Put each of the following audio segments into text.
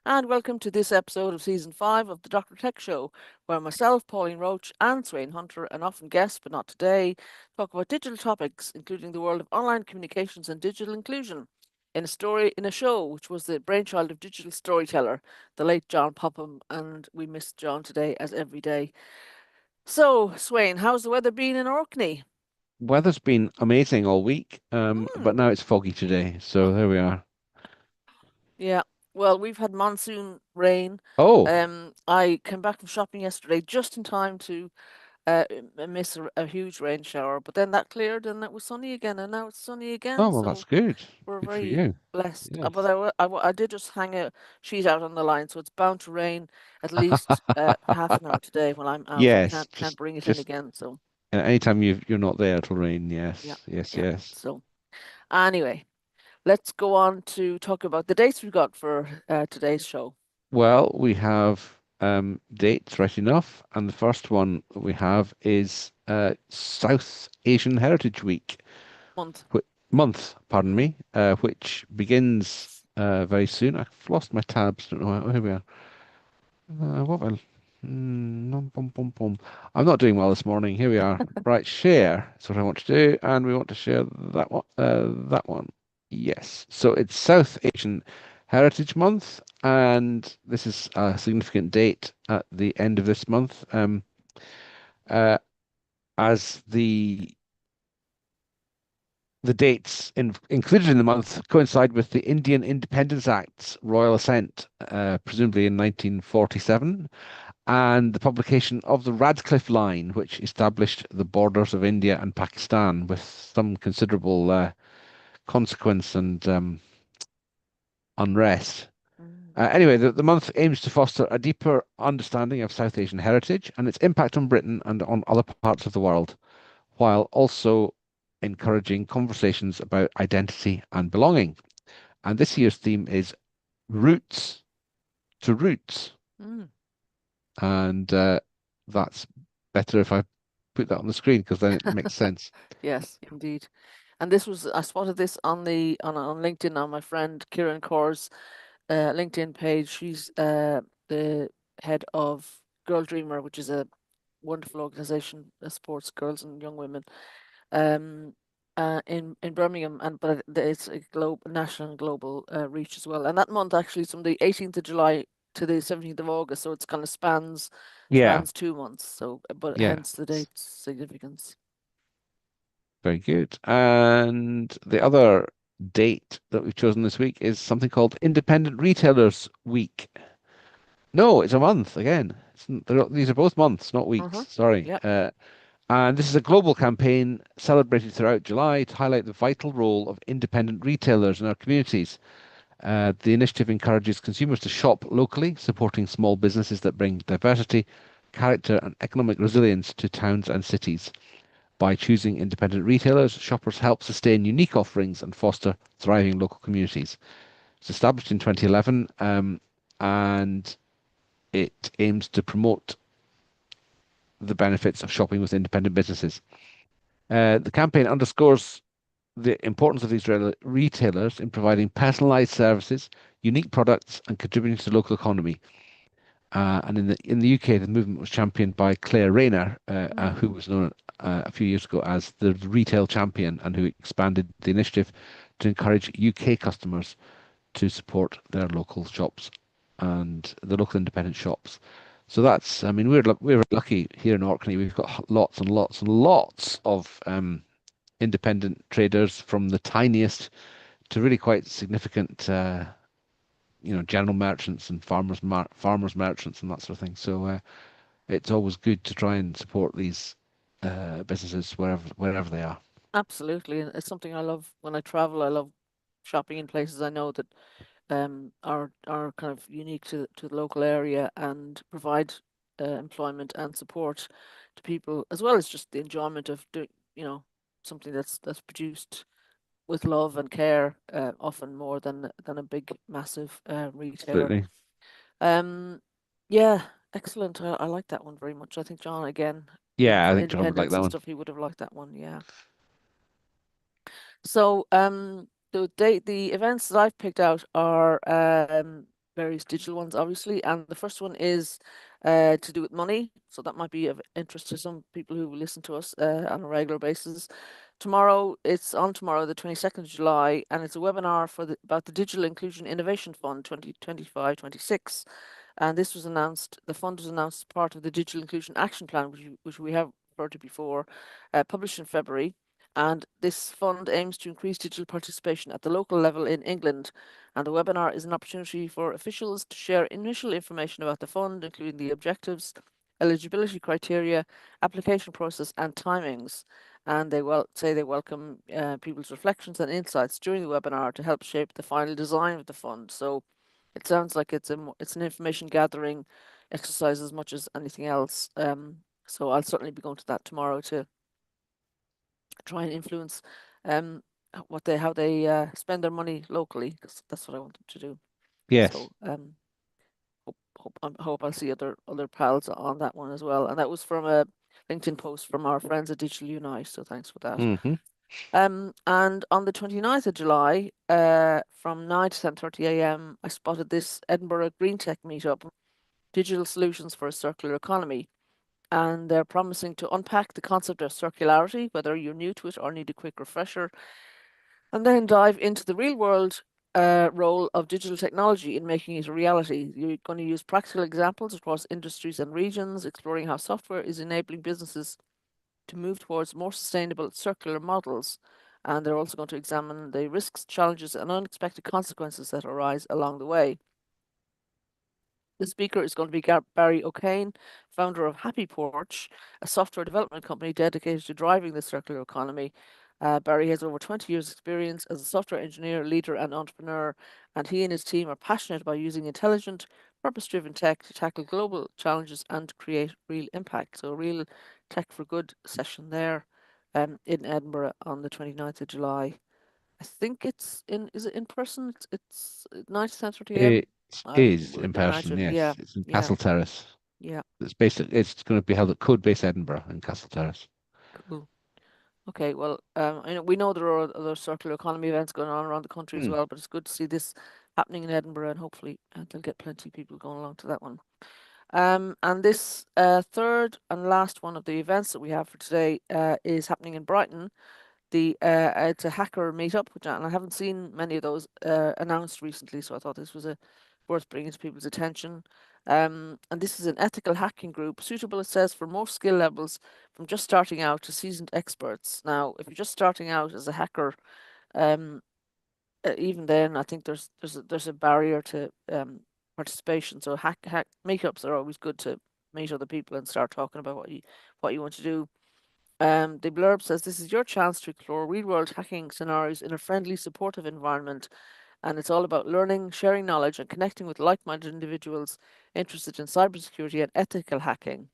and welcome to this episode of Season 5 of the Dr. Tech Show, where myself, Pauline Roche, and Sweyn Hunter, an often guest but not today, talk about digital topics, including the world of online communications and digital inclusion, in a show which was the brainchild of digital storyteller, the late John Popham, and we miss John today as every day. So, Sweyn, how's the weather been in Orkney? Weather's been amazing all week, Hmm. but now it's foggy today. So there we are. Yeah. Well, we've had monsoon rain. Oh, I came back from shopping yesterday just in time to miss a huge rain shower, but then that cleared and it was sunny again, and now it's sunny oh again. well, So that's good. we're Good for very you. blessed. But Yes. I did just hang a sheet out on the line, so it's bound to rain at least half an hour today when I'm out. I Yes, can't bring it in just again. So anytime you're not there, it'll rain. yeah, Yes, yes, yeah. yes. So anyway, let's go on to talk about the dates we've got for today's show. Well, we have dates right enough, and the first one that we have is South Asian Heritage Week, Month. wh month, pardon Hmm. me, which begins very soon. I've lost my tabs. Don't know. Here we are. What will? Bum, bum, bum. I'm not doing well this morning. Here we are. Right, share. That's what I want to do, and we want to share that one. That one. Yes. So it's South Asian Heritage Month, and this is a significant date at the end of this month. Uh, as the dates included in the month coincide with the Indian Independence Act's royal assent, presumably in 1947. And the publication of the Radcliffe Line, which established the borders of India and Pakistan with some considerable consequence and unrest. Mm. Anyway, the month aims to foster a deeper understanding of South Asian heritage and its impact on Britain and on other parts of the world, while also encouraging conversations about identity and belonging. And this year's theme is Roots to Roots. Mm. And that's better if I put that on the screen because then it makes sense. Yes, indeed. And this was I spotted this on on LinkedIn on my friend Kieran Kaur's LinkedIn page. She's the head of Girl Dreamer, which is a wonderful organization that supports girls and young women um in Birmingham, and but it's a national and global reach as well. And that month actually is from the 18th of July to the 17th of August, so it's kind of Yeah, spans 2 months. So but yeah, hence the date's significance. very good. And the other date that we've chosen this week is something called Independent Retailers Week. No, it's a month again. These are both months, not weeks. Uh-huh. Sorry. Yep. And this is a global campaign celebrated throughout July to highlight the vital role of independent retailers in our communities. The initiative encourages consumers to shop locally, supporting small businesses that bring diversity, character, and economic resilience to towns and cities. By choosing independent retailers, shoppers help sustain unique offerings and foster thriving local communities. It's established in 2011, and it aims to promote the benefits of shopping with independent businesses. The campaign underscores the importance of these retailers in providing personalized services, unique products, and contributing to the local economy. And in the UK, the movement was championed by Claire Rayner, Mm. who was known a few years ago as the retail champion, and who expanded the initiative to encourage UK customers to support their local shops and the local independent shops. So that's, I mean, we're lucky here in Orkney. We've got lots and lots and lots of independent traders, from the tiniest to really quite significant, general merchants and farmers merchants and that sort of thing. So it's always good to try and support these businesses wherever they are. Absolutely. And it's something I love when I travel. I love shopping in places I know that are kind of unique to the local area and provide employment and support to people, as well as just the enjoyment of doing, something that's produced with love and care, often more than a big, massive retailer. Absolutely. Um, yeah, excellent. I like that one very much. I think John, again, Yeah, I for think John would like independence that and one. stuff, he would have liked that one. Yeah. So, the events that I've picked out are various digital ones, obviously. And the first one is to do with money. So that might be of interest to some people who listen to us on a regular basis. Tomorrow, it's on tomorrow, the 22nd of July, and it's a webinar about the Digital Inclusion Innovation Fund 2025-26. And this was announced, the fund was announced as part of the Digital Inclusion Action Plan, which we have referred to before, published in February. And this fund aims to increase digital participation at the local level in England. And the webinar is an opportunity for officials to share initial information about the fund, including the objectives, eligibility criteria, application process, and timings. And they welcome people's reflections and insights during the webinar to help shape the final design of the fund. So it sounds like it's an information gathering exercise as much as anything else. So I'll certainly be going to that tomorrow to try and influence um how they spend their money locally, because that's what I want them to do. Yes. So hope I'll see other pals on that one as well. And that was from a LinkedIn post from our friends at Digital Unite. So thanks for that. Hmm. And on the 29th of July, from 9 to 10:30 a.m., I spotted this Edinburgh Green Tech meetup, Digital Solutions for a Circular Economy. And they're promising to unpack the concept of circularity, whether you're new to it or need a quick refresher, and then dive into the real world role of digital technology in making it a reality. You're going to use practical examples across industries and regions, exploring how software is enabling businesses to move towards more sustainable circular models. And they're also going to examine the risks, challenges, and unexpected consequences that arise along the way. The speaker is going to be Barry O'Kane, founder of Happy Porch, a software development company dedicated to driving the circular economy. Barry has over 20 years' experience as a software engineer, leader, and entrepreneur, and he and his team are passionate about using intelligent, purpose driven tech to tackle global challenges and create real impact. So, a real tech for good session there in Edinburgh on the 29th of July. I think is it in person? It's 9 to 10:30 a.m. It I is in would person, imagine. Yeah, yes. It's in yeah, Castle Terrace. yeah. It's going to be held at Code Base Edinburgh in Castle Terrace. Cool. Okay, well, I know we know there are other circular economy events going on around the country as Hmm. well, but it's good to see this happening in Edinburgh, and hopefully they'll get plenty of people going along to that one. And this third and last one of the events that we have for today is happening in Brighton. It's a hacker meetup, and I haven't seen many of those announced recently, so I thought this was a worth bringing to people's attention. And this is an ethical hacking group, suitable, it says, for most skill levels, from just starting out to seasoned experts. Now, if you're just starting out as a hacker, um, even then, I think there's a barrier to participation. So hack meetups are always good to meet other people and start talking about what you want to do. The blurb says this is your chance to explore real world hacking scenarios in a friendly, supportive environment. And it's all about learning, sharing knowledge, and connecting with like minded individuals interested in cybersecurity and ethical hacking.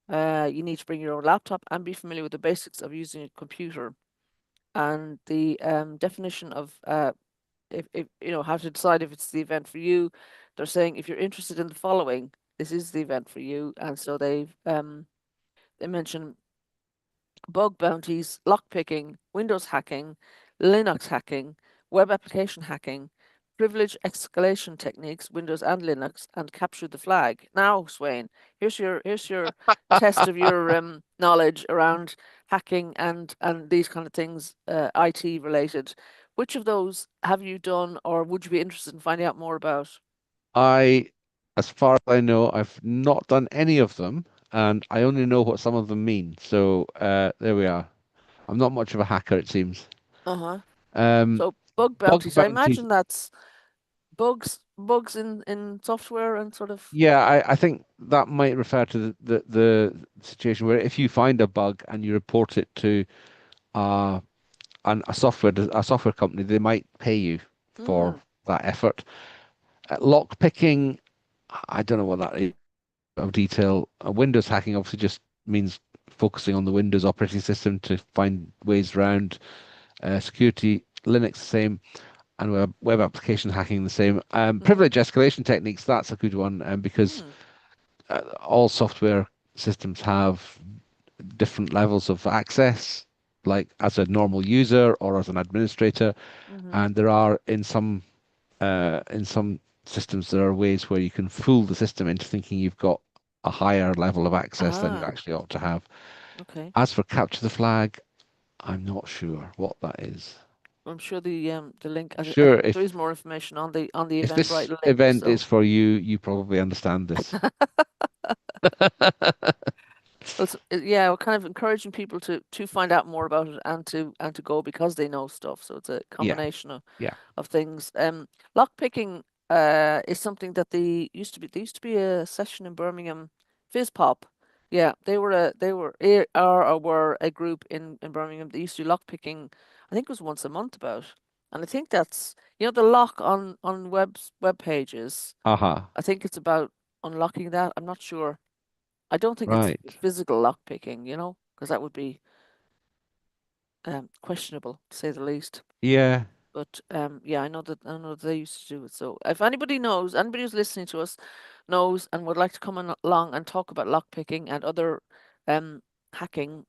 You need to bring your own laptop and be familiar with the basics of using a computer. And the definition of if you know how to decide if it's the event for you, they're saying if you're interested in the following, this is the event for you. And so they mention bug bounties, lockpicking, Windows hacking, Linux hacking, web application hacking, privilege escalation techniques, Windows and Linux, and capture the flag. Now, Sweyn, here's your test of your knowledge around hacking and these kind of things, IT related. Which of those have you done, or would you be interested in finding out more about? I, as far as I know, I've not done any of them, and I only know what some of them mean. So there we are. I'm not much of a hacker, it seems. Uh-huh. Um, So bug bug bounties. I bounties. imagine that's bugs in software and sort of. Yeah, I think that might refer to the situation where if you find a bug and you report it to uh, a software company, they might pay you for Mm, that effort. Lock picking, I don't know what that is of detail. Windows hacking obviously just means focusing on the Windows operating system to find ways around security. Linux the same, and web application hacking the same. mm-hmm, Privilege escalation techniques, that's a good one, because mm, all software systems have different levels of access, like as a normal user or as an administrator, mm-hmm, and there are in some systems, there are ways where you can fool the system into thinking you've got a higher level of access than you Ah, actually ought to have. okay. As for capture the flag, I'm not sure what that is. I'm sure the link. I Sure, think there is more information on the if Eventbrite this link. event is So. for you, you probably understand this. Well, yeah, we're kind of encouraging people to find out more about it and to go because they know stuff. So it's a Yeah, combination yeah. of things. Lock picking is something that they used to be. There used to be a session in Birmingham, Fizz Pop. Yeah, they were a group in Birmingham. They used to do lock picking. I think it was once a month about, and I think that's the lock on web pages. Aha. I think it's about unlocking that. I'm not sure. I don't think it's Right. physical lock picking, because that would be questionable to say the least. Yeah. But yeah, I know that they used to do it. So if anybody knows, anybody who's listening to us knows and would like to come along and talk about lock picking and other um hacking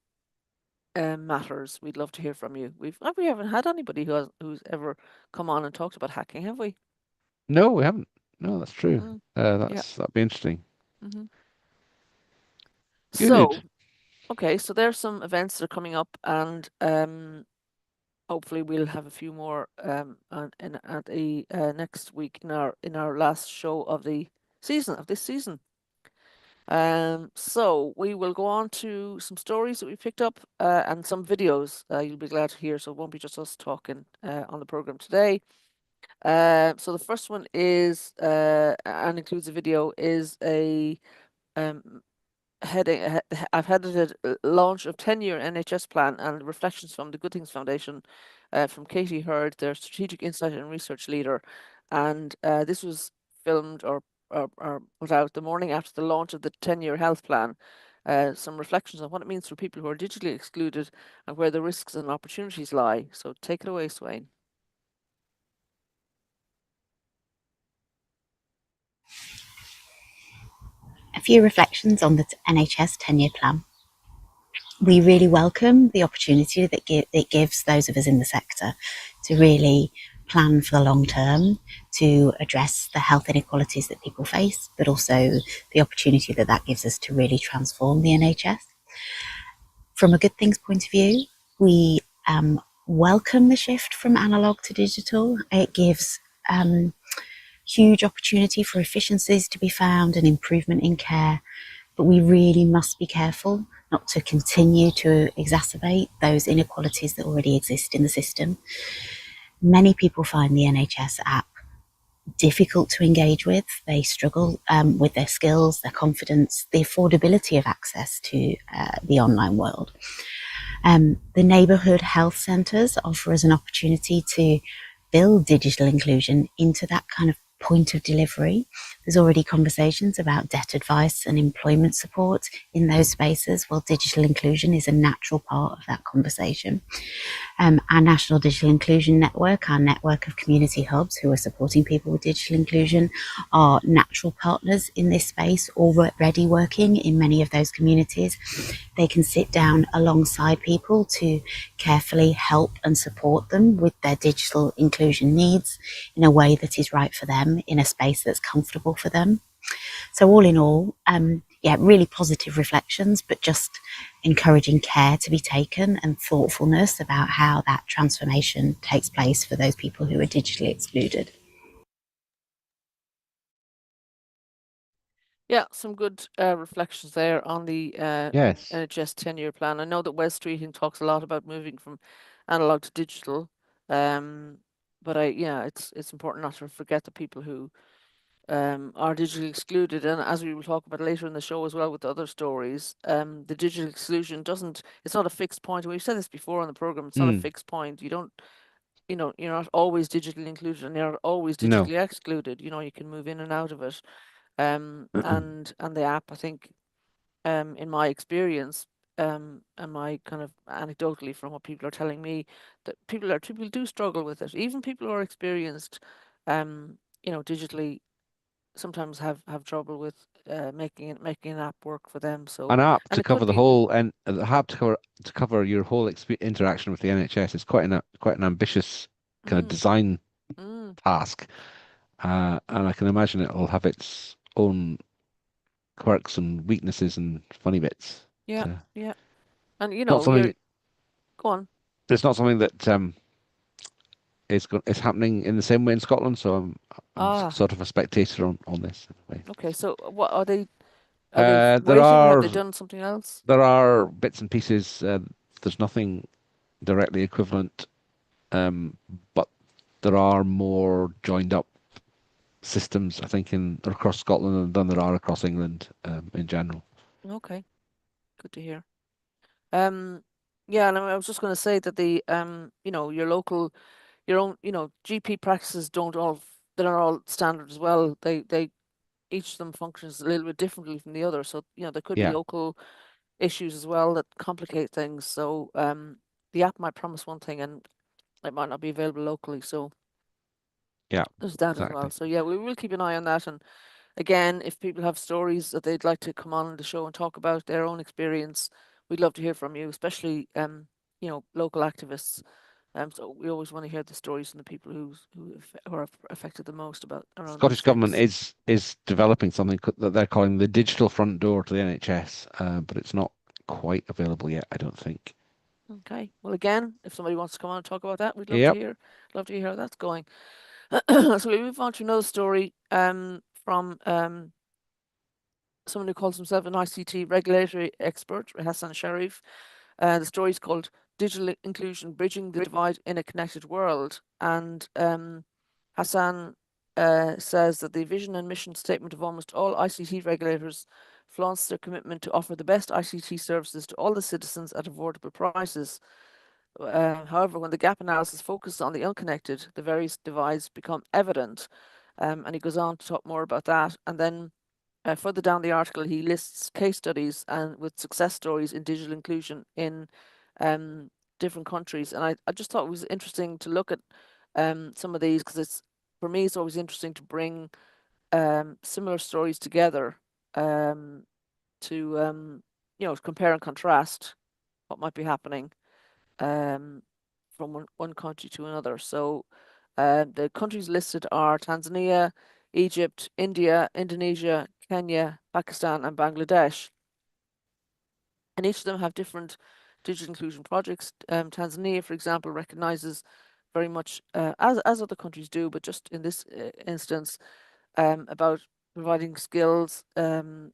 matters, we'd love to hear from you. We haven't had anybody who's ever come on and talked about hacking, have we? No, we haven't. No, that's true. Mm, yeah. That'd be interesting. Hmm. Good. So okay, so there's some events that are coming up, and hopefully we'll have a few more at the next week in our last show of this season. So we will go on to some stories that we picked up and some videos. You'll be glad to hear. So it won't be just us talking on the program today. So the first one is and includes a video is a um, I've headed a launch of 10-year NHS plan and reflections from the Good Things Foundation from Katie Hurd, their strategic insight and research leader. And this was filmed or put out the morning after the launch of the 10-year health plan. Some reflections on what it means for people who are digitally excluded and where the risks and opportunities lie. So take it away, Sweyn. A few reflections on the NHS 10-year plan. We really welcome the opportunity that it gives those of us in the sector to really plan for the long term, to address the health inequalities that people face, but also the opportunity that gives us to really transform the NHS. From a Good Things point of view, we welcome the shift from analogue to digital. It gives huge opportunity for efficiencies to be found and improvement in care, but we really must be careful not to continue to exacerbate those inequalities that already exist in the system. Many people find the NHS app difficult to engage with. They struggle with their skills, their confidence, the affordability of access to the online world. The neighbourhood health centres offer us an opportunity to build digital inclusion into that kind of point of delivery. There's already conversations about debt advice and employment support in those spaces. Well, digital inclusion is a natural part of that conversation. Our National Digital Inclusion Network, our network of community hubs who are supporting people with digital inclusion, are natural partners in this space, already working in many of those communities. They can sit down alongside people to carefully help and support them with their digital inclusion needs in a way that is right for them, in a space that's comfortable for them. So all in all, really positive reflections, but just encouraging care to be taken and thoughtfulness about how that transformation takes place for those people who are digitally excluded. Yeah, some good reflections there on the Yes. NHS 10-year plan. I know that Wes Streeting talks a lot about moving from analog to digital, um, but it's important not to forget the people who are digitally excluded. And as we will talk about later in the show as well with the other stories, the digital exclusion it's not a fixed point. We've said this before on the program. It's not a Mm. fixed point. You don't, you're not always digitally included and you're not always No. digitally excluded. You can move in and out of it. And the app, I think, in my experience, and my kind of anecdotally from what people are telling me, that people do struggle with it. Even people who are experienced, digitally, sometimes have trouble with making an app work for them. So, An app and to it could cover the be, whole and the app to cover your whole interaction with the NHS is quite an ambitious kind of mm, design mm, task. and I can imagine it'll have its own quirks and weaknesses and funny bits. Yeah, Uh, yeah. And not something. go on. It's not something that is happening in the same way in Scotland. So I'm Ah, sort of a spectator on this in a way. okay. So what are they? Are they There waiting? Have are they done something else? there are bits and pieces. There's nothing directly equivalent, but there are more joined up systems, I think, in across Scotland than there are across England in general. Okay, good to hear. Yeah, and I was just going to say that your local, your own, GP practices they're not all standard as well. They each of them functions a little bit differently from the other. So, there could be Yeah, local issues as well that complicate things. So, the app might promise one thing and it might not be available locally. So yeah, there's that as well. exactly. So yeah, we will keep an eye on that. And again, if people have stories that they'd like to come on the show and talk about their own experience, we'd love to hear from you, especially local activists. So we always want to hear the stories from the people who are affected the most about around Scottish these government things. is developing something that they're calling the digital front door to the NHS, but it's not quite available yet, I don't think. Okay. Well, again, if somebody wants to come on and talk about that, we'd Yep. love to hear how that's going. So we move on to another story from someone who calls himself an ICT regulatory expert, Hassan Sharif. The story is called Digital Inclusion Bridging the Divide in a Connected World. And Hassan says that the vision and mission statement of almost all ICT regulators flaunts their commitment to offer the best ICT services to all the citizens at affordable prices. However, when the gap analysis focuses on the unconnected, the various divides become evident. And he goes on to talk more about that. And then further down the article, he lists case studies and with success stories in digital inclusion in um, different countries. And I just thought it was interesting to look at some of these because for me, it's always interesting to bring similar stories together to compare and contrast what might be happening from one country to another. So the countries listed are Tanzania, Egypt, India, Indonesia, Kenya, Pakistan, and Bangladesh. And each of them have different digital inclusion projects. Tanzania, for example, recognizes very much, as other countries do, but just in this instance, about providing skills to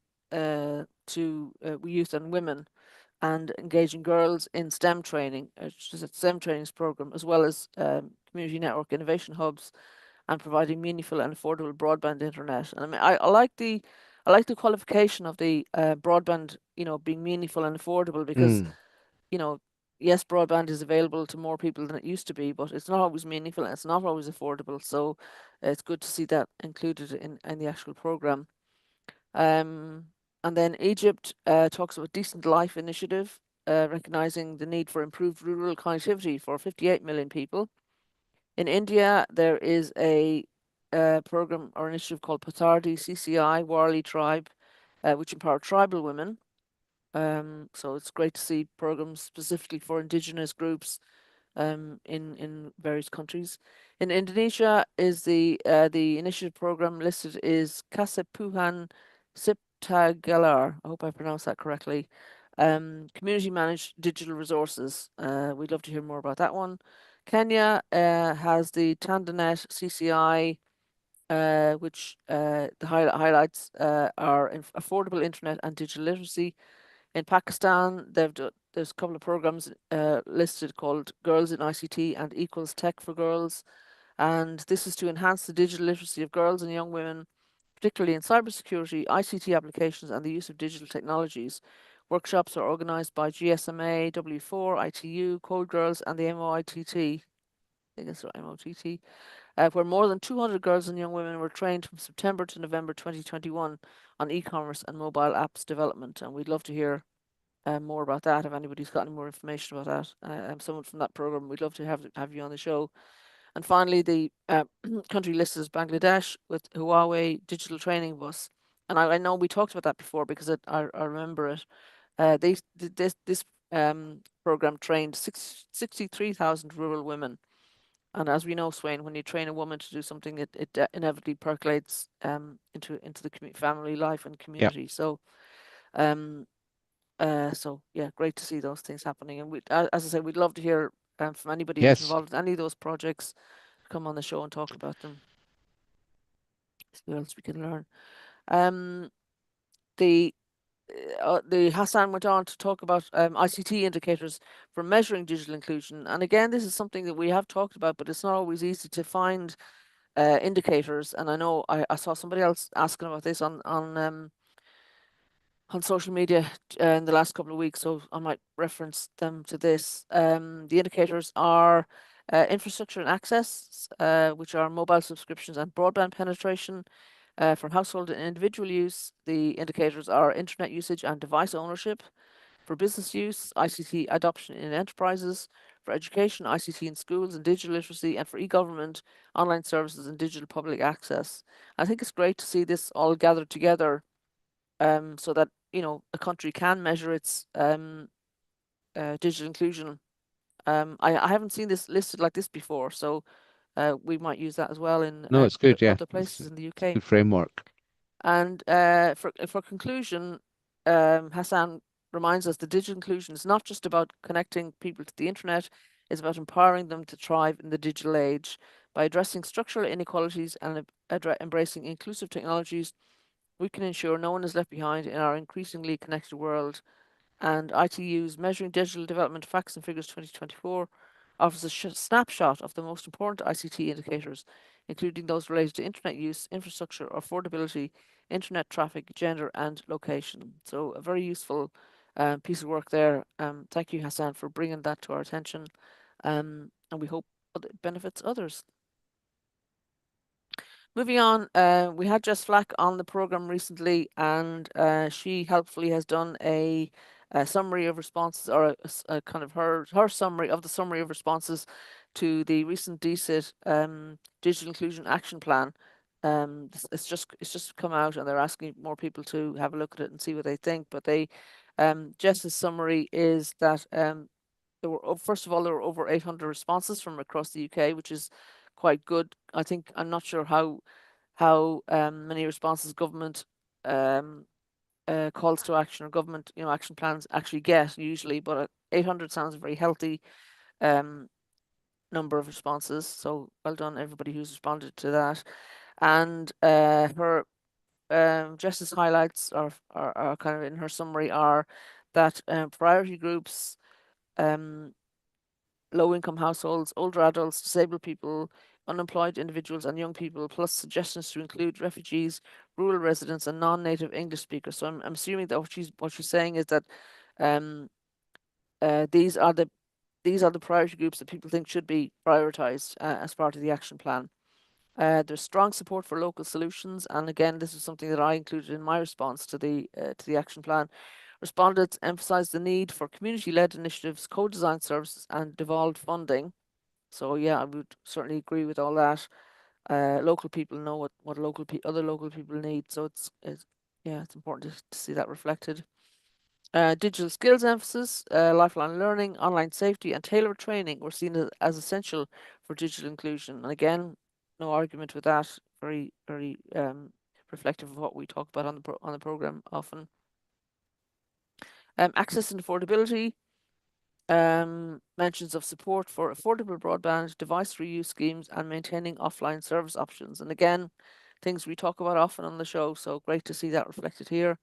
youth and women and engaging girls in STEM training, which is a STEM trainings program, as well as community network innovation hubs and providing meaningful and affordable broadband internet. And I mean, I like the qualification of the broadband, being meaningful and affordable because, Mm. you know, yes, broadband is available to more people than it used to be, but it's not always meaningful and it's not always affordable. So it's good to see that included in the actual program. Um, and then Egypt talks about Decent Life Initiative, recognizing the need for improved rural connectivity for 58 million people. In India, there is a program or initiative called Pathardi CCI, Warli Tribe, which empower tribal women. So it's great to see programs specifically for indigenous groups in various countries. In Indonesia, is the initiative program listed is Kasepuhan Siptagalar. I hope I pronounced that correctly. Community managed digital resources. We'd love to hear more about that one. Kenya has the Tandanet CCI, which the highlights are affordable internet and digital literacy. In Pakistan, there's a couple of programs listed called Girls in ICT and Equals Tech for Girls, and this is to enhance the digital literacy of girls and young women, particularly in cybersecurity, ICT applications, and the use of digital technologies. Workshops are organised by GSMA, W4, ITU, Code Girls, and the MOITT. I think it's MOTT, where more than 200 girls and young women were trained from September to November 2021 on e-commerce and mobile apps development. And we'd love to hear more about that. If anybody's got any more information about that, someone from that program, we'd love to have you on the show. And finally, the country list is Bangladesh with Huawei Digital Training Bus. And I know we talked about that before because I remember it. This program trained 63,000 rural women And as we know, Sweyn, when you train a woman to do something, it inevitably percolates into the family life and Yeah. community. So yeah, great to see those things happening. And as I say, we'd love to hear from anybody who's Yes. involved in any of those projects, come on the show and talk about them. See what else we can learn. Um, the Hassan went on to talk about ICT indicators for measuring digital inclusion. And again, this is something that we have talked about, but it's not always easy to find indicators. And I know I saw somebody else asking about this on social media in the last couple of weeks, so I might reference them to this. The indicators are infrastructure and access, which are mobile subscriptions and broadband penetration. For household and individual use, the indicators are internet usage and device ownership. For business use, ICT adoption in enterprises. For education, ICT in schools and digital literacy. And for e-government, online services and digital public access. I think it's great to see this all gathered together so that a country can measure its digital inclusion. I haven't seen this listed like this before, so we might use that as well in No, it's good. Yeah, other it's places in the a UK. good framework. And for conclusion, Hassan reminds us that digital inclusion is not just about connecting people to the internet, it's about empowering them to thrive in the digital age. By addressing structural inequalities and embracing inclusive technologies, we can ensure no one is left behind in our increasingly connected world. And ITU's Measuring Digital Development Facts and Figures 2024 offers a snapshot of the most important ICT indicators, including those related to internet use, infrastructure, affordability, internet traffic, gender, and location. So, a very useful piece of work there. Thank you, Hassan, for bringing that to our attention, and we hope it benefits others. Moving on, we had Jess Flack on the program recently, and she helpfully has done a summary of responses, or a kind of her summary of the summary of responses to the recent DCIT Digital Inclusion Action Plan. It's just come out, and they're asking more people to have a look at it and see what they think. But Jess's summary is that first of all, there were over 800 responses from across the UK, which is quite good. I think I'm not sure how many responses government calls to action or government action plans actually get usually, but 800 sounds a very healthy number of responses. So well done everybody who's responded to that. And her Jess's highlights are kind of in her summary are that priority groups, low-income households, older adults, disabled people, unemployed individuals, and young people, plus suggestions to include refugees, rural residents, and non-native English speakers. So I'm assuming that what she's saying is that um, these are the priority groups that people think should be prioritized as part of the action plan. There's strong support for local solutions, and again, this is something that I included in my response to the action plan. Respondents emphasised the need for community-led initiatives, co-designed services, and devolved funding. So yeah, I would certainly agree with all that. Local people know what other local people need, so it's important to see that reflected. Digital skills emphasis, lifelong learning, online safety, and tailored training were seen as essential for digital inclusion. And again, no argument with that. Very, very reflective of what we talk about on the program often. Access and affordability, mentions of support for affordable broadband, device reuse schemes, and maintaining offline service options. And again, things we talk about often on the show, so great to see that reflected here.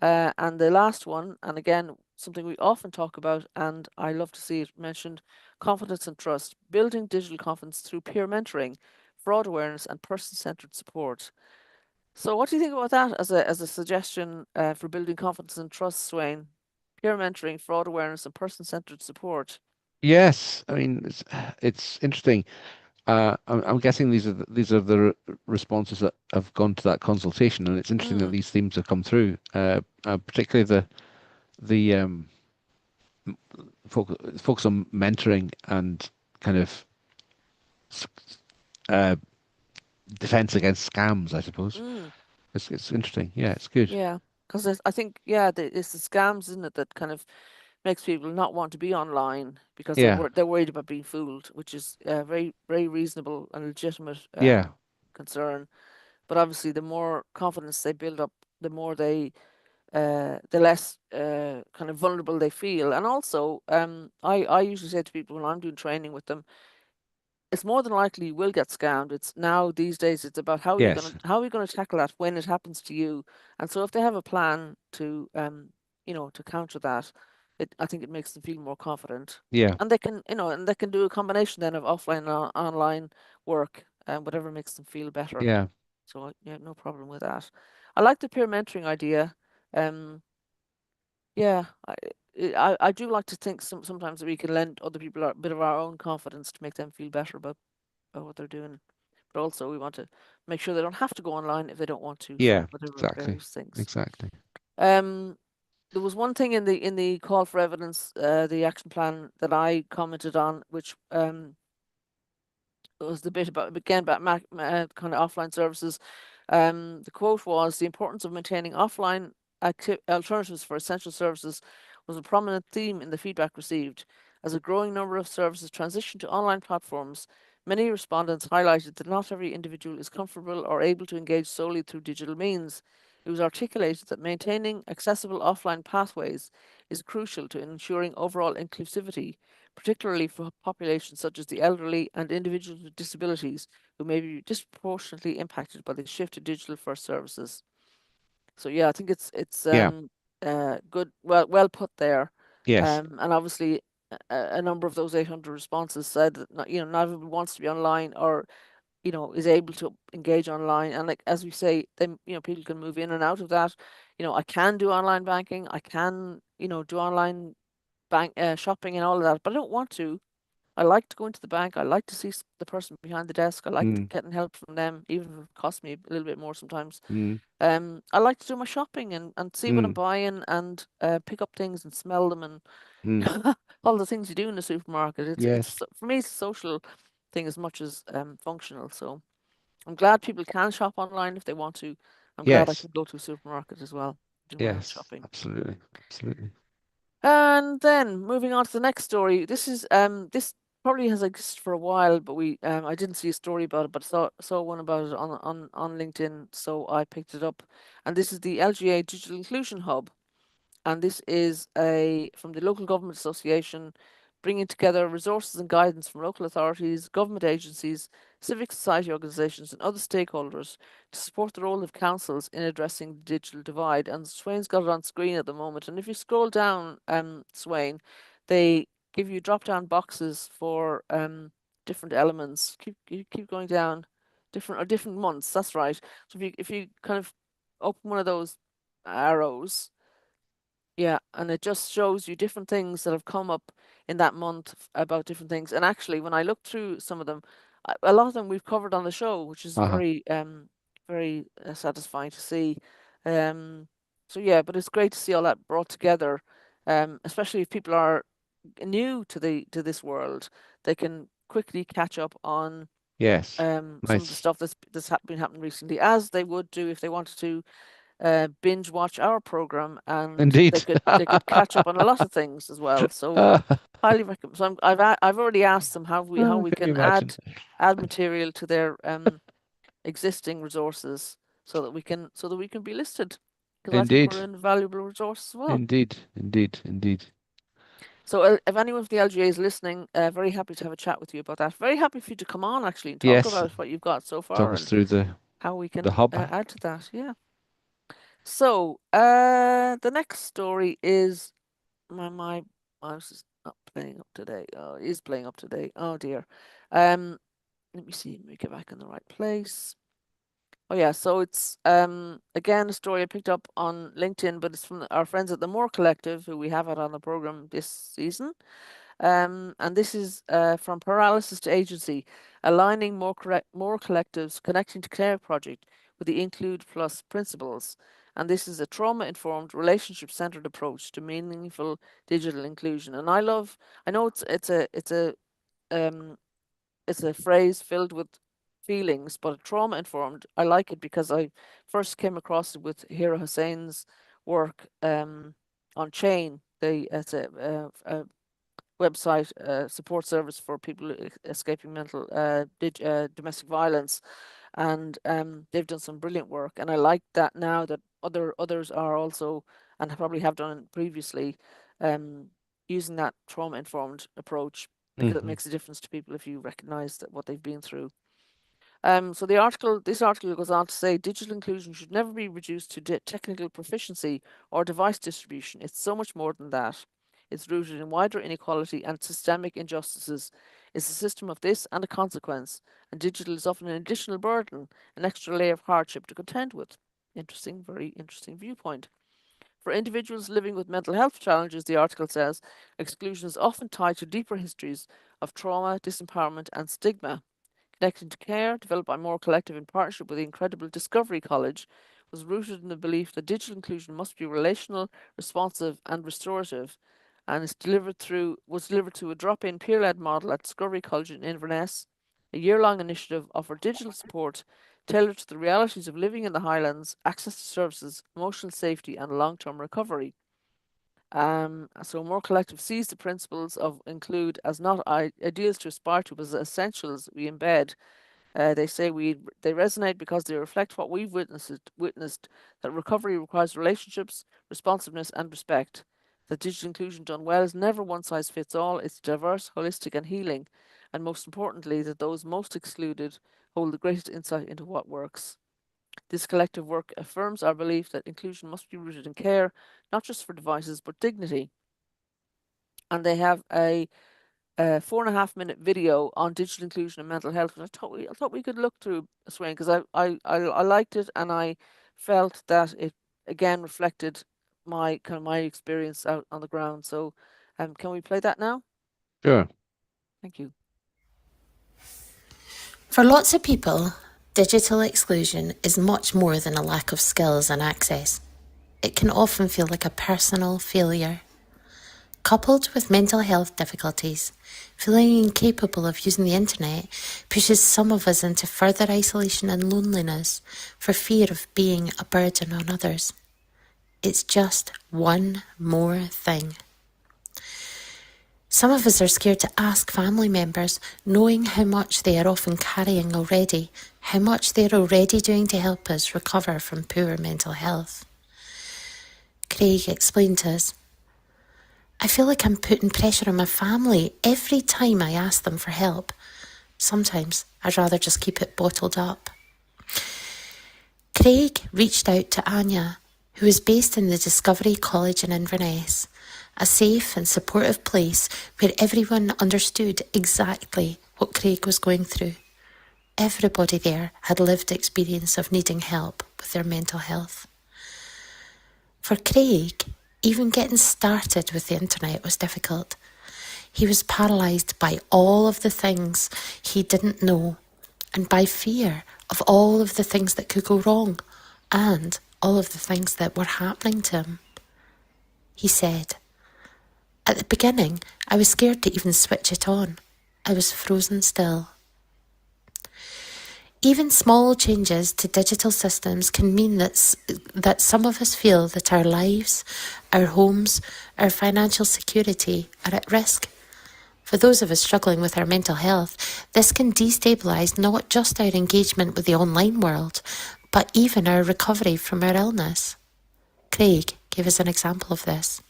And the last one, and again, something we often talk about, and I love to see it mentioned, confidence and trust, building digital confidence through peer mentoring, fraud awareness, and person-centered support. So what do you think about that as a suggestion for building confidence and trust, Sweyn? Peer mentoring, fraud awareness, and person-centered support. Yes, I mean it's interesting. I'm guessing these are the responses that have gone to that consultation, and it's interesting that these themes have come through. Particularly the focus on mentoring and kind of uh, defense against scams, I suppose. It's interesting. Yeah, it's good. Yeah, because I think, yeah, it's the scams, isn't it, that kind of makes people not want to be online because Yeah. they're worried about being fooled, which is a very, very reasonable and legitimate Yeah. concern. But obviously, the more confidence they build up, the more the less kind of vulnerable they feel. And also, I usually say to people when I'm doing training with them, it's more than likely you will get scammed. It's now these days it's about Yes. how are you gonna tackle that when it happens to you. And so if they have a plan to to counter that, I think it makes them feel more confident. Yeah. And they can, and they can do a combination then of offline and online work, and whatever makes them feel better. Yeah. So yeah, no problem with that. I like the peer mentoring idea. Um, yeah, I do like to think sometimes that we can lend other people a bit of our own confidence to make them feel better about what they're doing. But also we want to make sure they don't have to go online if they don't want to for Yeah. whatever Exactly. various things. Exactly. Um, there was one thing in the call for evidence, the action plan that I commented on, which was the bit about again about kind of offline services. The quote was the importance of maintaining offline alternatives for essential services was a prominent theme in the feedback received. As a growing number of services transition to online platforms, many respondents highlighted that not every individual is comfortable or able to engage solely through digital means. It was articulated that maintaining accessible offline pathways is crucial to ensuring overall inclusivity, particularly for populations such as the elderly and individuals with disabilities who may be disproportionately impacted by the shift to digital first services. So yeah, I think it's Yeah. good, well put there. Yes. And obviously a number of those 800 responses said that not everyone wants to be online or is able to engage online. And like as we say, then people can move in and out of that. I can do online banking, I can do online shopping and all of that, but I don't want to. I like to go into the bank. I like to see the person behind the desk. I like Mm. getting help from them, even if it costs me a little bit more sometimes. Mm. I like to do my shopping and see what I'm Mm. buying and pick up things and smell them and Mm. all the things you do in the supermarket. Yes. For me, it's a social thing as much as functional. So I'm glad people can shop online if they want to. I'm glad I Yes. can go to a supermarket as well, do my own Yes. shopping. Absolutely. Absolutely. And then moving on to the next story. This probably has existed for a while, but I didn't see a story about it, but saw one about it on LinkedIn, so I picked it up. And this is the LGA Digital Inclusion Hub, and this is from the Local Government Association, bringing together resources and guidance from local authorities, government agencies, civic society organisations, and other stakeholders to support the role of councils in addressing the digital divide. And Sweyn's got it on screen at the moment. And if you scroll down, Sweyn, they give you drop-down boxes for different elements. Keep going down, different months. That's right. So if you kind of open one of those arrows, yeah, and it just shows you different things that have come up in that month about different things. And actually, when I looked through some of them, a lot of them we've covered on the show, which is Uh-huh. very satisfying to see. Um, so yeah, but it's great to see all that brought together. Especially if people are new to this world, they can quickly catch up on Yes. some of the Nice. stuff that's been happening recently, as they would do if they wanted to binge watch our program, and they Indeed. could catch up on a lot of things as well. So highly recommend. So I've already asked them how we Can you can imagine? add material to their existing resources so that we can be listed, because I think we're Indeed. an invaluable resource as well. Indeed. Indeed. Indeed. So if anyone from the LGA is listening, very happy to have a chat with you about that. Very happy for you to come on actually and talk Yes. about what you've got so Talk far us and through how we the can hub. add to that. Yeah. So the next story is my mouse is not playing up today. Oh, it is playing up today. Oh dear. Let me see. Let me get back in the right place. Oh yeah, so it's again a story I picked up on LinkedIn, but it's from our friends at the More Collective, who we have had on the program this season. And this is from paralysis to agency, aligning more collectives connecting to care project with the Include Plus principles. And this is a trauma-informed, relationship-centered approach to meaningful digital inclusion. And I know um, it's a phrase filled with feelings, but trauma-informed. I like it because I first came across it with Hira Hussein's work on Chain, it's a website support service for people escaping mental domestic violence, and they've done some brilliant work. And I like that now that others are also, and probably have done previously, using that trauma-informed approach, because it makes a difference to people if you recognise that what they've been through. So this article goes on to say digital inclusion should never be reduced to technical proficiency or device distribution. It's so much more than that. It's rooted in wider inequality and systemic injustices. It's a system of this and a consequence, and digital is often an additional burden, an extra layer of hardship to contend with. Interesting, very interesting viewpoint. For individuals living with mental health challenges, the article says, exclusion is often tied to deeper histories of trauma, disempowerment, and stigma. Connecting to Care, developed by More Collective in partnership with the incredible Discovery College, was rooted in the belief that digital inclusion must be relational, responsive, and restorative, and was delivered through a drop-in peer-led model at Discovery College in Inverness. A year-long initiative offered digital support tailored to the realities of living in the Highlands, access to services, emotional safety, and long-term recovery. So More Collective sees the principles of include as not ideals to aspire to, but as essentials we embed. They say they resonate because they reflect what we've witnessed, that recovery requires relationships, responsiveness, and respect. That digital inclusion done well is never one size fits all. It's diverse, holistic, and healing. And most importantly, that those most excluded hold the greatest insight into what works. This collective work affirms our belief that inclusion must be rooted in care, not just for devices, but dignity. And they have a 4.5 minute video on digital inclusion and mental health, which I thought we could look through, Sweyn, because I liked it, and I felt that it again reflected my experience out on the ground. So, can we play that now? Sure. Thank you. For lots of people, digital exclusion is much more than a lack of skills and access. It can often feel like a personal failure. Coupled with mental health difficulties, feeling incapable of using the internet pushes some of us into further isolation and loneliness for fear of being a burden on others. It's just one more thing. Some of us are scared to ask family members, knowing how much they are often carrying already, how much they're already doing to help us recover from poor mental health. Craig explained to us, I feel like I'm putting pressure on my family every time I ask them for help. Sometimes I'd rather just keep it bottled up. Craig reached out to Anya, who is based in the Discovery College in Inverness, a safe and supportive place where everyone understood exactly what Craig was going through. Everybody there had lived experience of needing help with their mental health. For Craig, even getting started with the internet was difficult. He was paralysed by all of the things he didn't know, and by fear of all of the things that could go wrong, and all of the things that were happening to him. He said, at the beginning, I was scared to even switch it on. I was frozen still. Even small changes to digital systems can mean that some of us feel that our lives, our homes, our financial security are at risk. For those of us struggling with our mental health, this can destabilise not just our engagement with the online world, but even our recovery from our illness. Craig gave us an example of this.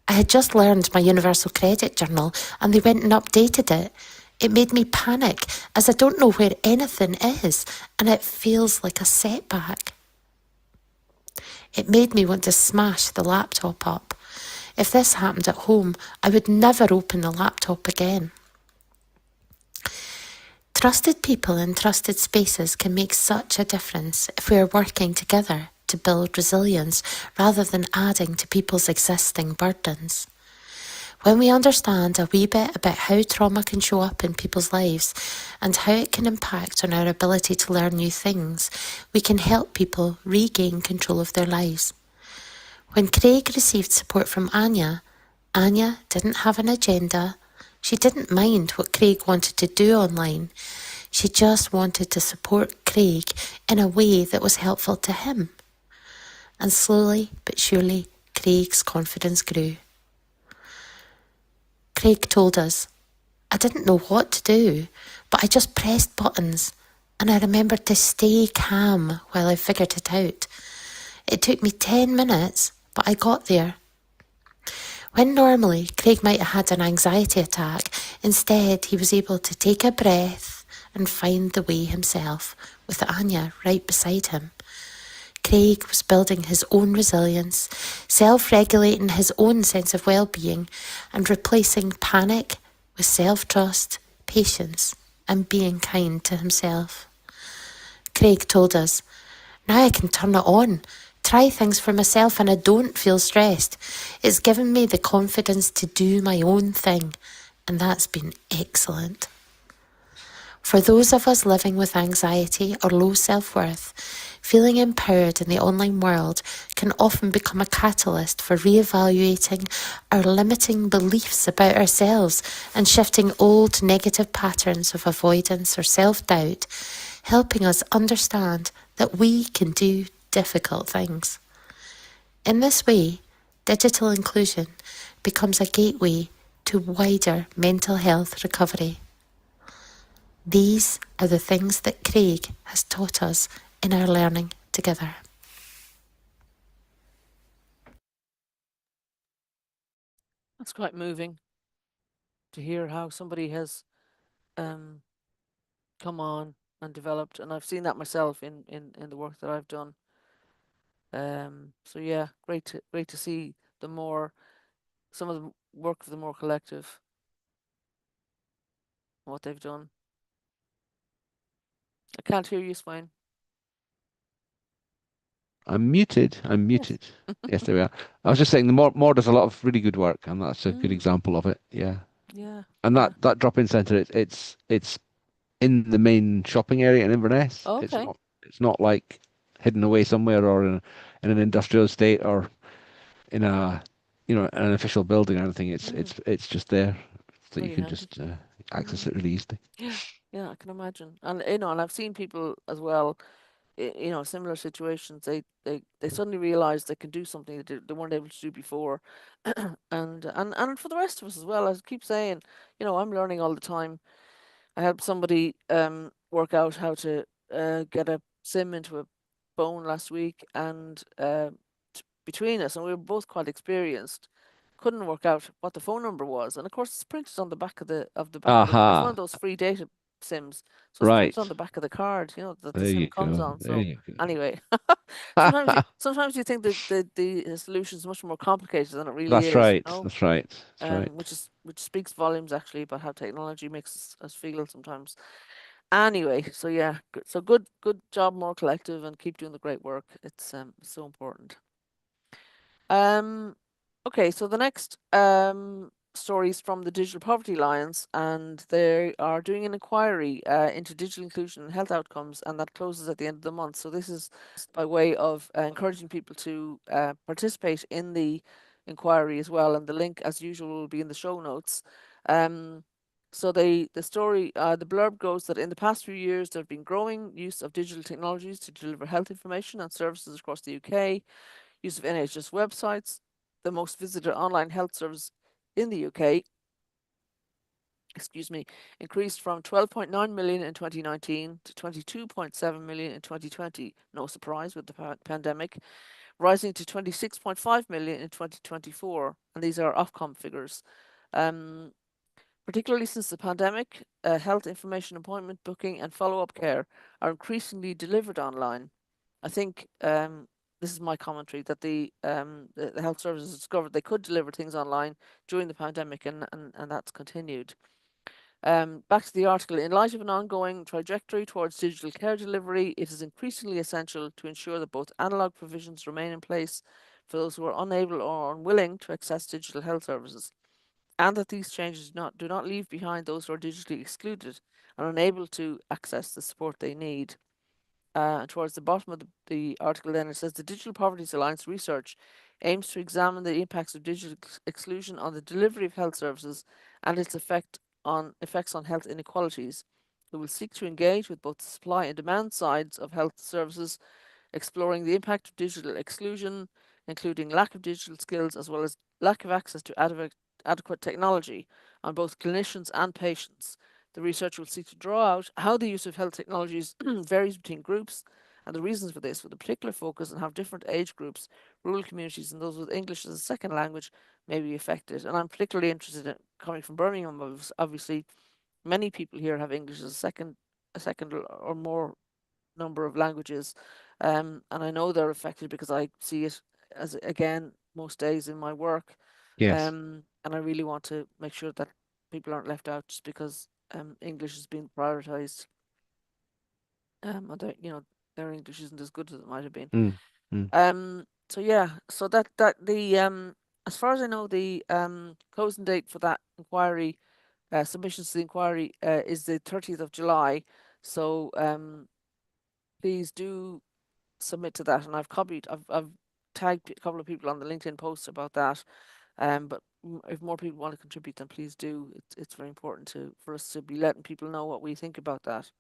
I had just learned my Universal Credit Journal and they went and updated it. It made me panic as I don't know where anything is and it feels like a setback. It made me want to smash the laptop up. If this happened at home, I would never open the laptop again. Trusted people in trusted spaces can make such a difference if we are working together to build resilience rather than adding to people's existing burdens. When we understand a wee bit about how trauma can show up in people's lives and how it can impact on our ability to learn new things, we can help people regain control of their lives. When Craig received support from Anya didn't have an agenda. She didn't mind what Craig wanted to do online. She just wanted to support Craig in a way that was helpful to him. And slowly but surely, Craig's confidence grew. Craig told us, "I didn't know what to do, but I just pressed buttons, and I remembered to stay calm while I figured it out. It took me 10 minutes, but I got there." When normally Craig might have had an anxiety attack, instead he was able to take a breath and find the way himself, with Anya right beside him. Craig was building his own resilience, self-regulating his own sense of well-being, and replacing panic with self-trust, patience, and being kind to himself. Craig told us, "Now I can turn it on, try things for myself, and I don't feel stressed. It's given me the confidence to do my own thing, and that's been excellent." For those of us living with anxiety or low self-worth, feeling empowered in the online world can often become a catalyst for reevaluating our limiting beliefs about ourselves and shifting old negative patterns of avoidance or self-doubt, helping us understand that we can do difficult things. In this way, digital inclusion becomes a gateway to wider mental health recovery. These are the things that Craig has taught us in our learning together. That's quite moving to hear how somebody has come on and developed, and I've seen that myself in the work that I've done. So yeah, great to see some of the work of the more collective, what they've done. I can't hear you, Sweyn. I'm muted. Yes, there we are. I was just saying the more does a lot of really good work, and that's a good example of it. Yeah. Yeah. And that drop-in centre, it's in the main shopping area in Inverness. Okay. It's not like hidden away somewhere or in an industrial estate or in an official building or anything. It's just there, so you Very can handy. just access it really easily. Yeah, I can imagine. And and I've seen people as well, similar situations. They suddenly realize they can do something that they weren't able to do before. And for the rest of us as well, I keep saying, I'm learning all the time. I helped somebody work out how to get a SIM into a phone last week, and between us, and we were both quite experienced, couldn't work out what the phone number was. And of course, it's printed on the back of the It's one of Aha. those free data SIMs, so it's printed on Right. the back of the card, that the There SIM you comes go. on. There So you go. anyway, sometimes you think that the solution is much more complicated than it really That's is, right. That's right. That's right. which speaks volumes actually about how technology makes us feel sometimes. Anyway, so yeah, so good job, more collective, and keep doing the great work. It's so important. Okay, so the next story is from the Digital Poverty Alliance, and they are doing an inquiry into digital inclusion and health outcomes, and that closes at the end of the month. So this is by way of encouraging people to participate in the inquiry as well, and the link, as usual, will be in the show notes. So the story, the blurb goes that in the past few years, there have been growing use of digital technologies to deliver health information and services across the UK. Use of NHS websites, the most visited online health service in the UK, increased from 12.9 million in 2019 to 22.7 million in 2020. No surprise with the pandemic, rising to 26.5 million in 2024. And these are Ofcom figures. Particularly since the pandemic, health information, appointment booking, and follow-up care are increasingly delivered online. I think this is my commentary, that the health services discovered they could deliver things online during the pandemic, and that's continued. Back to the article. In light of an ongoing trajectory towards digital care delivery, it is increasingly essential to ensure that both analogue provisions remain in place for those who are unable or unwilling to access digital health services, and that these changes do not leave behind those who are digitally excluded and unable to access the support they need. Towards the bottom of the article, then it says the Digital Poverty Alliance research aims to examine the impacts of digital exclusion on the delivery of health services and its effects on health inequalities. We will seek to engage with both the supply and demand sides of health services, exploring the impact of digital exclusion, including lack of digital skills as well as lack of access to adequate technology on both clinicians and patients. The research will seek to draw out how the use of health technologies varies between groups and the reasons for this, with a particular focus on how different age groups, rural communities, and those with English as a second language may be affected. And I'm particularly interested in, coming from Birmingham, obviously, many people here have English as a second or more number of languages, and I know they're affected because I see it as again most days in my work, Yes. and I really want to make sure that people aren't left out just because English is being prioritized, and their English isn't as good as it might have been. Mm, mm. So yeah, so that the as far as I know, the closing date for that inquiry, submissions to the inquiry, is the 30th of July. So please do submit to that, and I've tagged a couple of people on the LinkedIn post about that. But if more people want to contribute, then please do. It's very important for us to be letting people know what we think about that.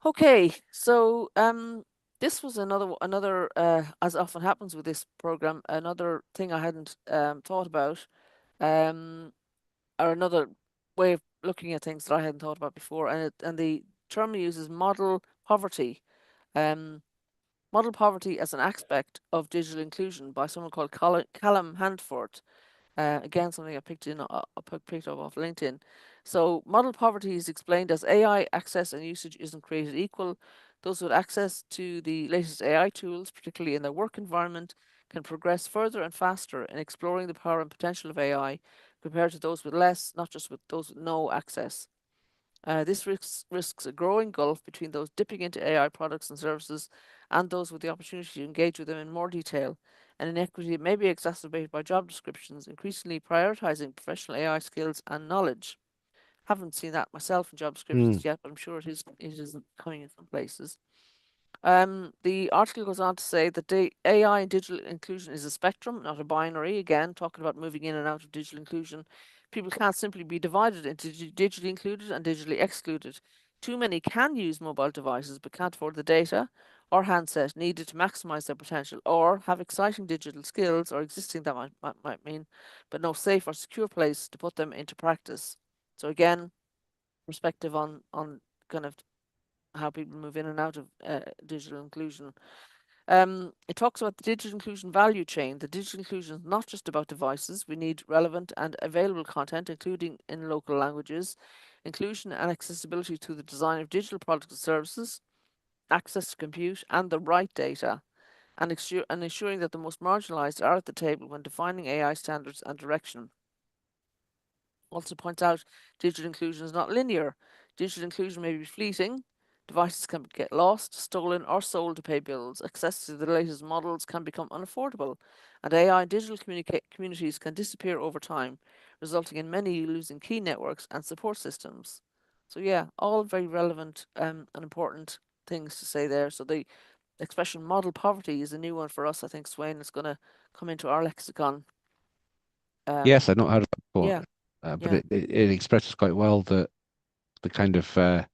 Okay, so this was another as often happens with this program, another thing I hadn't thought about, or another way of looking at things that I hadn't thought about before, and the term we use is model poverty. Um, Model poverty as an aspect of digital inclusion by someone called Callum Handford. Again, something I picked up off LinkedIn. So, model poverty is explained as AI access and usage isn't created equal. Those with access to the latest AI tools, particularly in their work environment, can progress further and faster in exploring the power and potential of AI compared to those with less, not just with those with no access. This risks a growing gulf between those dipping into AI products and services and those with the opportunity to engage with them in more detail. An inequity that may be exacerbated by job descriptions, increasingly prioritizing professional AI skills and knowledge. Haven't seen that myself in job descriptions yet, but I'm sure it is coming in some places. The article goes on to say that the AI and digital inclusion is a spectrum, not a binary. Again, talking about moving in and out of digital inclusion. People can't simply be divided into digitally included and digitally excluded. Too many can use mobile devices but can't afford the data or handset needed to maximize their potential, or have exciting digital skills or existing that might mean, but no safe or secure place to put them into practice. So again, perspective on kind of how people move in and out of digital inclusion. It talks about the digital inclusion value chain. The digital inclusion is not just about devices. We need relevant and available content, including in local languages, inclusion and accessibility to the design of digital products and services, access to compute and the right data, and ensuring that the most marginalized are at the table when defining AI standards and direction. Also points out digital inclusion is not linear. Digital inclusion may be fleeting. Devices can get lost, stolen, or sold to pay bills. Access to the latest models can become unaffordable, and AI and digital communities can disappear over time, resulting in many losing key networks and support systems. So yeah, all very relevant and important things to say there. So the expression model poverty is a new one for us. I think Sweyn is going to come into our lexicon. Yes, I'd not heard of that before, Yeah, but yeah. it expresses quite well the kind of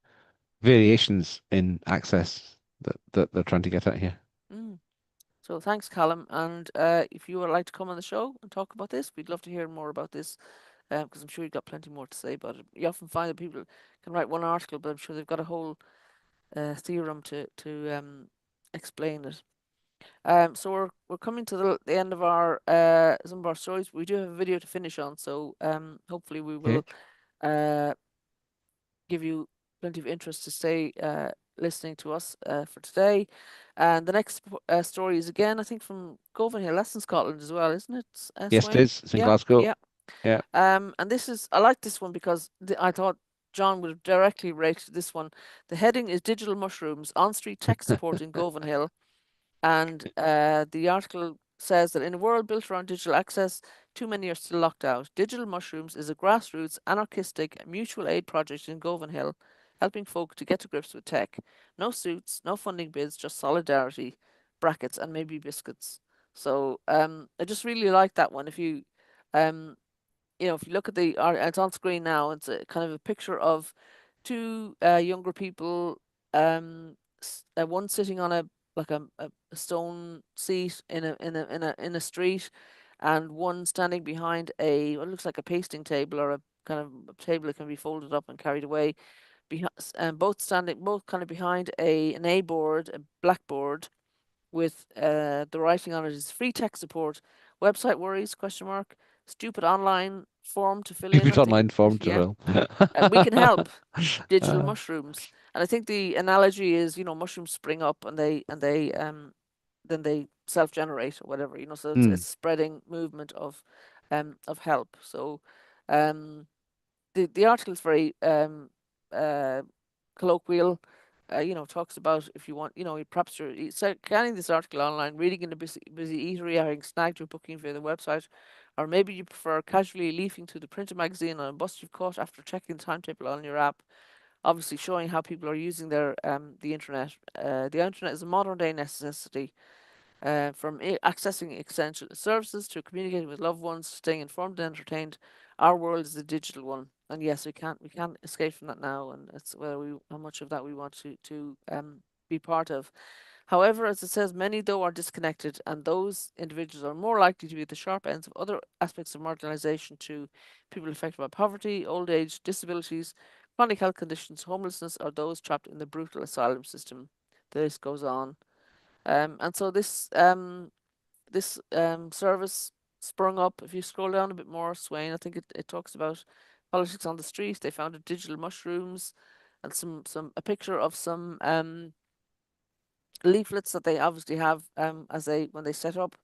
variations in access that they're trying to get at here. Mm. So thanks, Callum. And if you would like to come on the show and talk about this, we'd love to hear more about this, because I'm sure you've got plenty more to say about it. You often find that people can write one article, but I'm sure they've got a whole theorem to explain it. So we're coming to the end of our some of our stories. We do have a video to finish on, so hopefully we Okay. will give you plenty of interest to stay listening to us for today. And the next story is again, I think, from Govanhill. That's in Scotland as well, isn't it, Yes, it Sweyn? is. It's in Yeah, Glasgow. yeah. Yeah. And I like this one because I thought John would have directly rated this one. The heading is Digital Mushrooms, on-street tech support in Govanhill. And the article says that in a world built around digital access, too many are still locked out. Digital Mushrooms is a grassroots, anarchistic, mutual aid project in Govanhill, helping folk to get to grips with tech. No suits, no funding bids, just solidarity, brackets, and maybe biscuits. So I just really like that one. If you if you look at it's on screen now. It's a kind of a picture of two younger people. One sitting on a like a stone seat in a street, and one standing behind what looks like a pasting table or a kind of a table that can be folded up and carried away. And both kind of behind an A board, a blackboard, with the writing on it is free tech support, website worries, question mark, stupid online form to fill in. Stupid I think online form to yeah, fill. we can help. Digital mushrooms, and I think the analogy is, mushrooms spring up and they then they self-generate or whatever, so it's spreading movement of help. So the article is very colloquial. Talks about, if you want, perhaps you're scanning this article online, reading in a busy eatery, having snagged your booking via the website, or maybe you prefer casually leafing through the printed magazine on a bus you've caught after checking the timetable on your app. Obviously, showing how people are using the internet. The internet is a modern day necessity. From accessing essential services to communicating with loved ones, staying informed and entertained, our world is a digital one, and yes, we can't escape from that now, and it's how much of that we want to be part of. However, as it says, many though are disconnected, and those individuals are more likely to be at the sharp ends of other aspects of marginalisation to people affected by poverty, old age, disabilities, chronic health conditions, homelessness, or those trapped in the brutal asylum system. The list goes on. And so this service sprung up. If you scroll down a bit more, Sweyn, I think it talks about politics on the street. They founded digital mushrooms, and a picture of some leaflets that they obviously have when they set up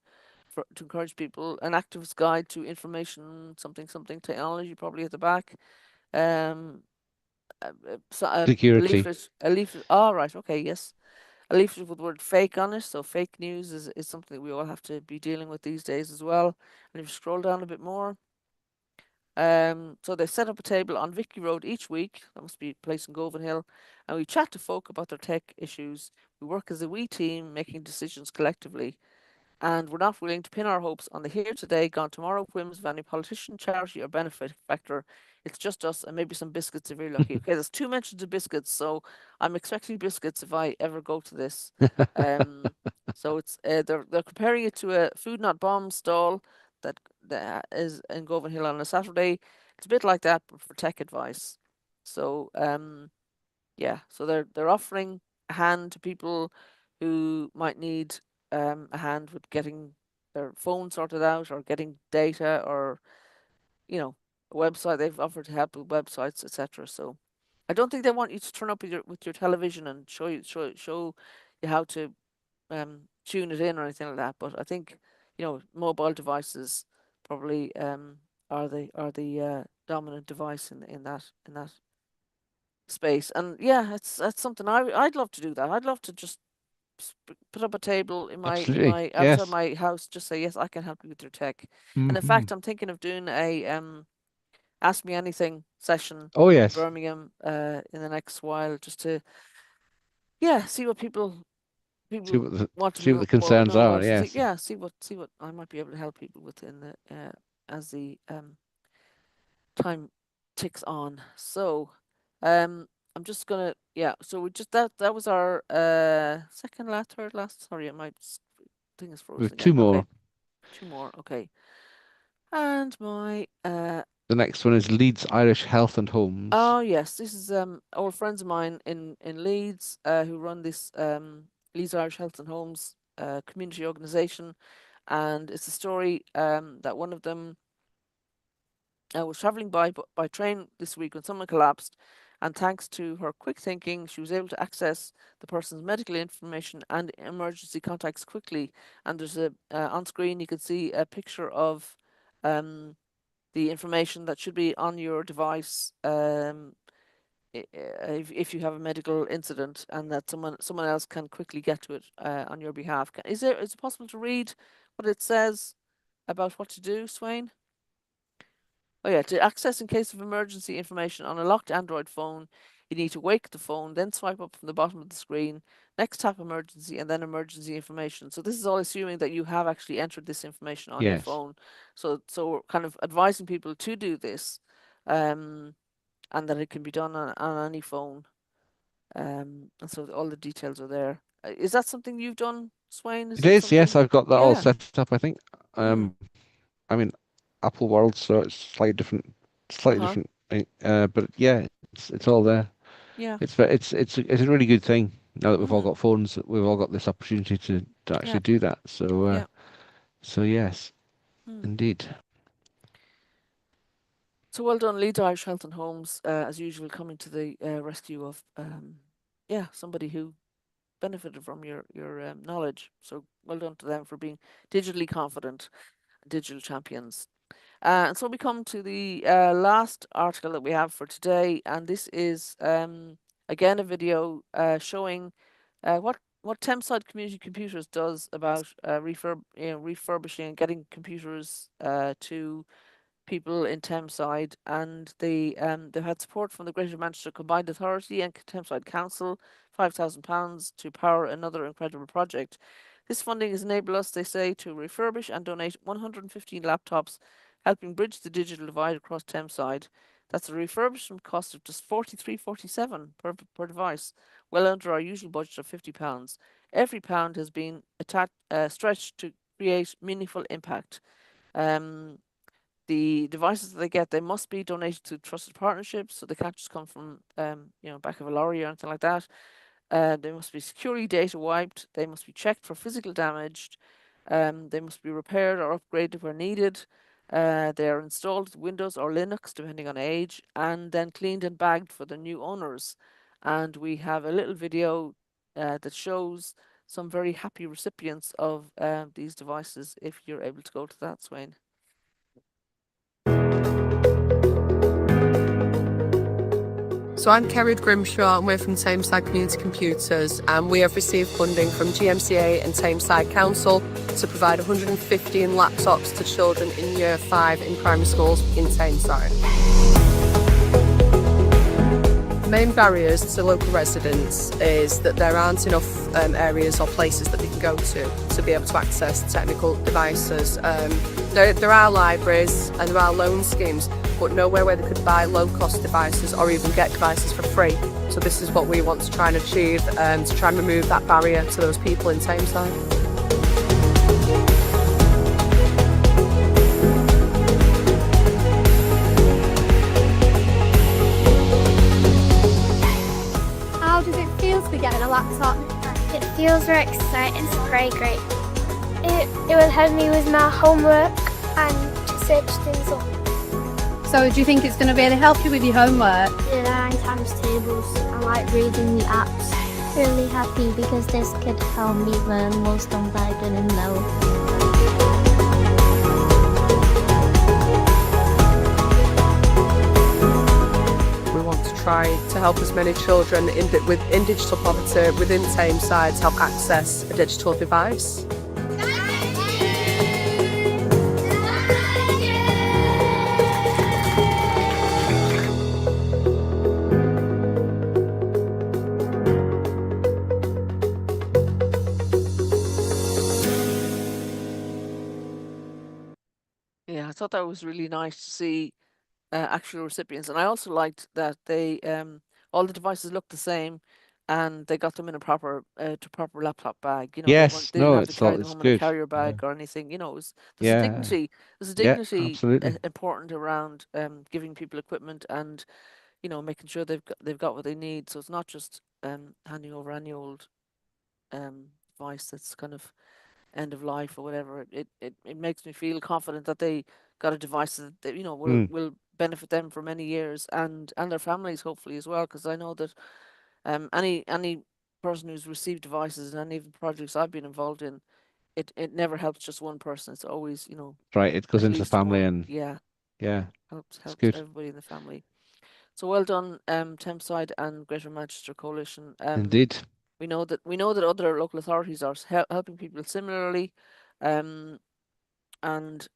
to encourage people. An activist guide to information something something technology, probably at the back. Um, a Security. leaflet. Oh, right, okay, yes. A leaflet with the word fake on it. So fake news is something that we all have to be dealing with these days as well. And if you scroll down a bit more, so they set up a table on Vicky Road each week. That must be a place in Govanhill. And we chat to folk about their tech issues. We work as a wee team, making decisions collectively. And we're not willing to pin our hopes on the here today, gone tomorrow whims of any politician, charity, or benefit factor. It's just us and maybe some biscuits if you're lucky. Okay, there's 2 mentions of biscuits, so I'm expecting biscuits if I ever go to this. So it's they're comparing it to a food not bomb stall that is in Govanhill on a Saturday. It's a bit like that, but for tech advice. So yeah, so they're offering a hand to people who might need a hand with getting their phone sorted out, or getting data, or a website. They've offered to help with websites, etc. So I don't think they want you to turn up with your television and show you how to tune it in or anything like that. But I think mobile devices probably are the dominant device in that space. And yeah, that's something I'd love to do. That I'd love to just put up a table in my Absolutely. outside Yes. my house, just say, yes, I can help you with your tech. And in Mhm. fact, I'm thinking of doing a ask me anything session Oh, in yes. Birmingham in the next while, just to see what people See people what the want to see what the more concerns know are. about. Yes. See what I might be able to help people with in the as the time ticks on. So I'm just gonna so we just that was our third last. Sorry, my thing is We frozen have two again. Okay, more. 2 more. Okay. And my The next one is Leeds Irish Health and Homes. oh yes, this is old friends of mine in Leeds who run this Leeds Irish Health and Homes community organisation, and it's a story that one of them was traveling by train this week when someone collapsed, and thanks to her quick thinking, she was able to access the person's medical information and emergency contacts quickly. And there's on screen you can see a picture of the information that should be on your device if you have a medical incident, and that someone else can quickly get to it on your behalf. Is it possible to read what it says about what to do, Sweyn? Oh yeah, to access in case of emergency information on a locked Android phone, you need to wake the phone, then swipe up from the bottom of the screen, next tap emergency, and then emergency information. So this is all assuming that you have actually entered this information on your Yes. phone. So we're kind of advising people to do this, and that it can be done on any phone. And so all the details are there. is that something you've done, Sweyn? Is It it is, yes. something? I've got that all Yeah. set up, I think. Mm. I mean, Apple World, so it's slightly Uh-huh. different. But yeah, it's all there. Yeah. It's a really good thing now that we've all Mm. got phones. We've all got this opportunity to Yeah. actually do that. So Yeah. so yes, Mm. indeed. So well done, Lead Irish Health and Homes, as usual, coming to the rescue of yeah, somebody who benefited from your knowledge. So well done to them for being digitally confident, digital champions. And so we come to the last article that we have for today, and this is again a video showing what Thameside Community Computers does about refurbishing and getting computers to people in Thameside, and they've had support from the Greater Manchester Combined Authority and Thameside Council, £5,000 to power another incredible project. This funding has enabled us, they say, to refurbish and donate 115 laptops, helping bridge the digital divide across Thameside. That's a refurbishment cost of just 43.47 per device, well under our usual budget of £50. Every pound has been stretched to create meaningful impact. Um, the devices that they get, they must be donated to trusted partnerships, so they can't just come from back of a lorry or anything like that. They must be securely data wiped. They must be checked for physical damage. They must be repaired or upgraded where needed. They are installed with Windows or Linux, depending on age, and then cleaned and bagged for the new owners. And we have a little video that shows some very happy recipients of these devices, if you're able to go to that, Sweyn. So I'm Kerry Grimshaw and we're from Tameside Community Computers, and we have received funding from GMCA and Tameside Council to provide 115 laptops to children in Year 5 in primary schools in Tameside. The main barriers to local residents is that there aren't enough areas or places that they can go to be able to access technical devices. There are libraries and there are loan schemes, but nowhere where they could buy low-cost devices or even get devices for free. So this is what we want to try and achieve, to try and remove that barrier to those people in Tameside. How does it feel to be getting a laptop? It feels very exciting, it's very great. It will help me with my homework and to search things up. So do you think it's going to really help you with your homework? The 9 times tables, I like reading the apps. Really happy because this could help me learn most of what I didn't know. We want to try to help as many children in digital poverty within Tameside to help access a digital device. Yeah, I thought that was really nice to see actual recipients, and I also liked that they all the devices looked the same, and they got them in a proper laptop bag. You know, Yes, they didn't no, have to carry them it's home in a good. carrier Yeah, bag or anything. You know, yeah, there's a yeah, dignity absolutely. important around giving people equipment and making sure they've got what they need. So it's not just handing over any old device that's kind of end of life or whatever. It makes me feel confident that they got a device that Mm, will benefit them for many years and their families hopefully as well. Because I know that any person who's received devices in any of the projects I've been involved in, it never helps just one person. It's always right, it goes at into the least family one. and Yeah, yeah, it's helps good. everybody in the family. So well done, Thameside and Greater Manchester Coalition. Indeed. We know that other local authorities are helping people similarly, um, and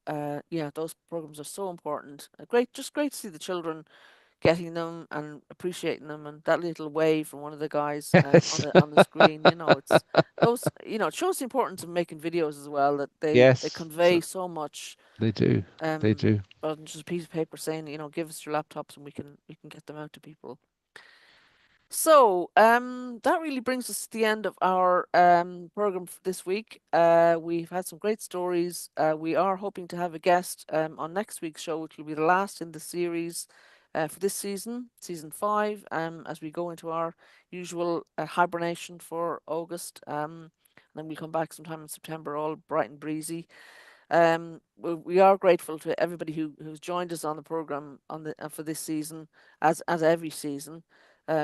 yeah, those programs are so important. Just great to see the children getting them and appreciating them, and that little wave from one of the guys on Yes. the screen. It's those. It shows the importance of making videos as well. That they Yes, convey so much. they do. They Um, do. rather than just a piece of paper saying, give us your laptops and we can get them out to people. So, that really brings us to the end of our program for this week. We've had some great stories. We are hoping to have a guest on next week's show, which will be the last in the series for this season, season 5, as we go into our usual hibernation for August. And then we'll come back sometime in September, all bright and breezy. We are grateful to everybody who's joined us on the program on the for this season, as every season.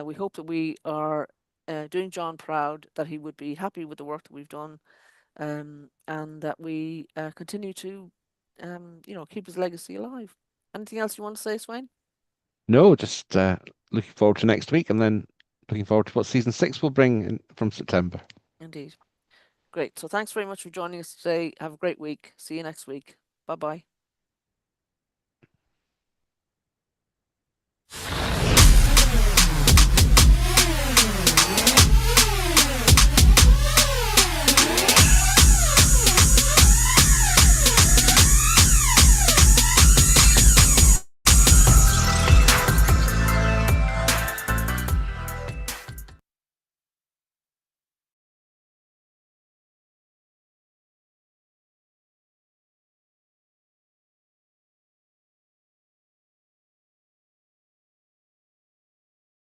We hope that we are doing John proud, that he would be happy with the work that we've done, and that we continue to, keep his legacy alive. Anything else you want to say, Sweyn? No, just looking forward to next week, and then looking forward to what season 6 will bring from September. Indeed. Great. So thanks very much for joining us today. Have a great week. See you next week. Bye-bye.